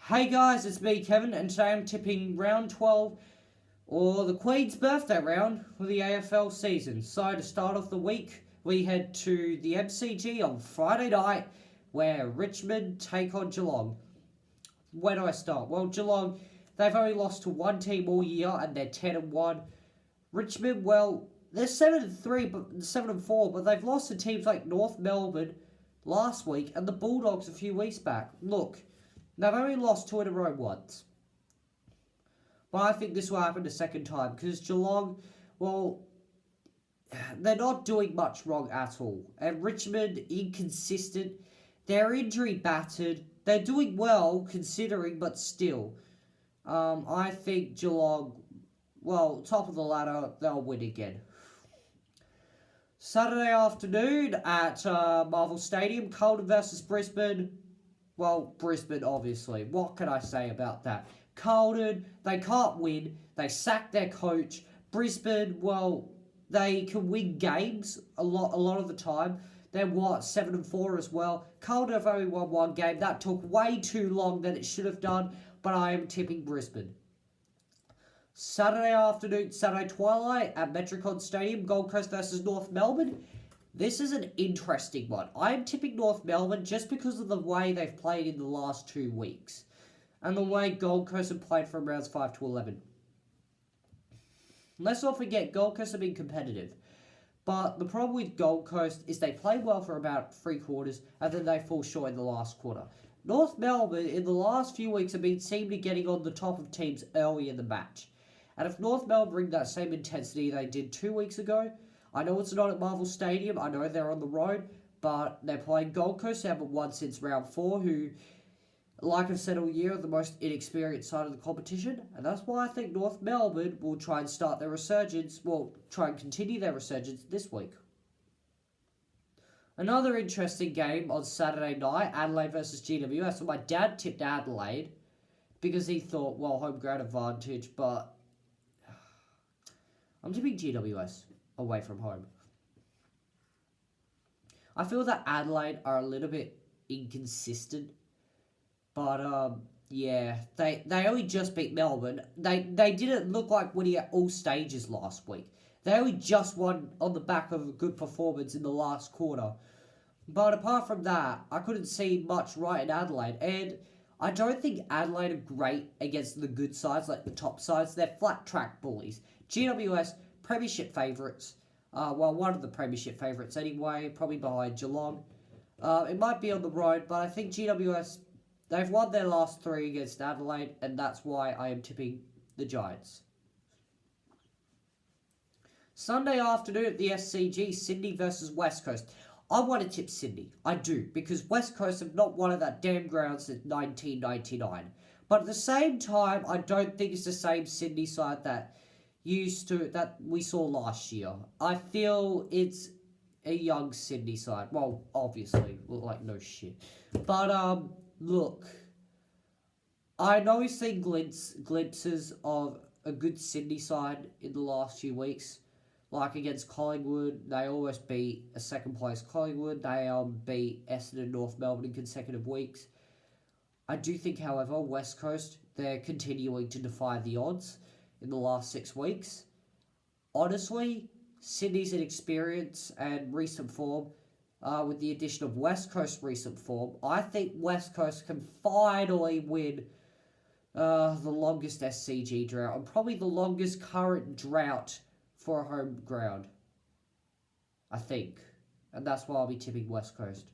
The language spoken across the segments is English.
Hey guys, it's me Kevin, and today I'm tipping round 12, or the Queen's birthday round for the AFL season. So to start off the week, we head to the MCG on Friday night, where Richmond take on Geelong. Where do I start? Well, Geelong, they've only lost to one team all year, and they're 10-1. Richmond, well, they're 7-3, but 7-4, but they've lost to teams like North Melbourne last week and the Bulldogs a few weeks back. Look, they've only lost 2 in a row once. But I think this will happen the second time because Geelong, well, they're not doing much wrong at all. And Richmond, inconsistent. They're injury battered. They're doing well considering, but still. I think Geelong, well, top of the ladder, they'll win again. Saturday afternoon at Marvel Stadium, Carlton versus Brisbane. Well, Brisbane, obviously. What can I say about that? Carlton, they can't win. They sacked their coach. Brisbane, well, they can win games a lot of the time. They're 7-4 as well. Carlton have only won one game. That took way too long than it should have done, but I am tipping Brisbane. Saturday afternoon, Saturday twilight at Metricon Stadium, Gold Coast versus North Melbourne. This is an interesting one. I am tipping North Melbourne just because of the way they've played in the last 2 weeks. And the way Gold Coast have played from rounds 5 to 11. Let's not forget, Gold Coast have been competitive. But the problem with Gold Coast is they play well for about 3 quarters and then they fall short in the last quarter. North Melbourne, in the last few weeks, have been seemingly getting on the top of teams early in the match. And if North Melbourne bring that same intensity they did 2 weeks ago, I know it's not at Marvel Stadium, I know they're on the road, but they're playing Gold Coast, they haven't won since round 4, who, like I've said all year, are the most inexperienced side of the competition, and that's why I think North Melbourne will try and start their resurgence, try and continue their resurgence this week. Another interesting game on Saturday night, Adelaide versus GWS, so my dad tipped Adelaide, because he thought, well, home ground advantage, but I'm tipping GWS away from home. I feel that Adelaide are a little bit inconsistent, but yeah, they only just beat Melbourne. They didn't look like winning at all stages last week. They only just won on the back of a good performance in the last quarter. But apart from that, I couldn't see much right in Adelaide, and I don't think Adelaide are great against the good sides, like the top sides. They're flat track bullies. GWS, premiership favourites. One of the premiership favourites anyway, probably behind Geelong. It might be on the road, but I think GWS, they've won their last 3 against Adelaide, and that's why I am tipping the Giants. Sunday afternoon at the SCG, Sydney versus West Coast. I want to tip Sydney. I do, because West Coast have not won at that damn ground since 1999. But at the same time, I don't think it's the same Sydney side that we saw last year. I feel it's a young Sydney side. Well, obviously, like no shit. But look, I know we've seen glimpses of a good Sydney side in the last few weeks. Like against Collingwood, they almost beat a second place Collingwood. They beat Essendon and North Melbourne in consecutive weeks. I do think, however, West Coast, they're continuing to defy the odds in the last 6 weeks. Honestly, Sydney's inexperience and recent form, with the addition of West Coast recent form, I think West Coast can finally win the longest SCG drought and probably the longest current drought for a home ground, I think. And that's why I'll be tipping West Coast.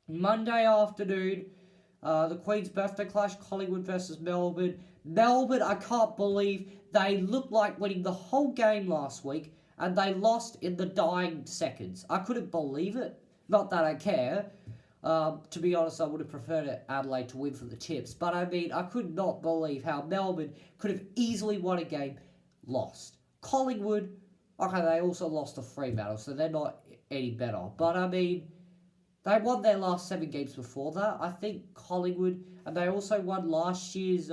Monday afternoon, the Queen's birthday clash, Collingwood versus Melbourne. Melbourne, I can't believe they looked like winning the whole game last week and they lost in the dying seconds. I couldn't believe it. Not that I care. To be honest, I would have preferred Adelaide to win for the tips. But I mean, I could not believe how Melbourne could have easily won a game, lost. Collingwood, okay, they also lost to Fremantle, so they're not any better. But I mean, they won their last 7 games before that. I think Collingwood, and they also won last year's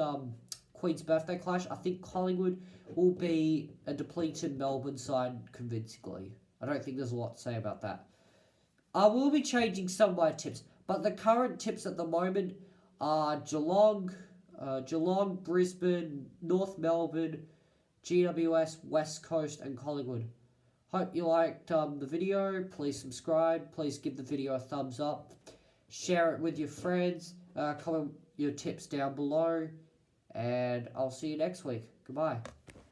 Queen's birthday clash. I think Collingwood will be a depleted Melbourne side convincingly. I don't think there's a lot to say about that. I will be changing some of my tips, but the current tips at the moment, Geelong, Brisbane, North Melbourne, GWS, West Coast, and Collingwood. Hope you liked the video. Please subscribe. Please give the video a thumbs up. Share it with your friends. Comment your tips down below. And I'll see you next week. Goodbye.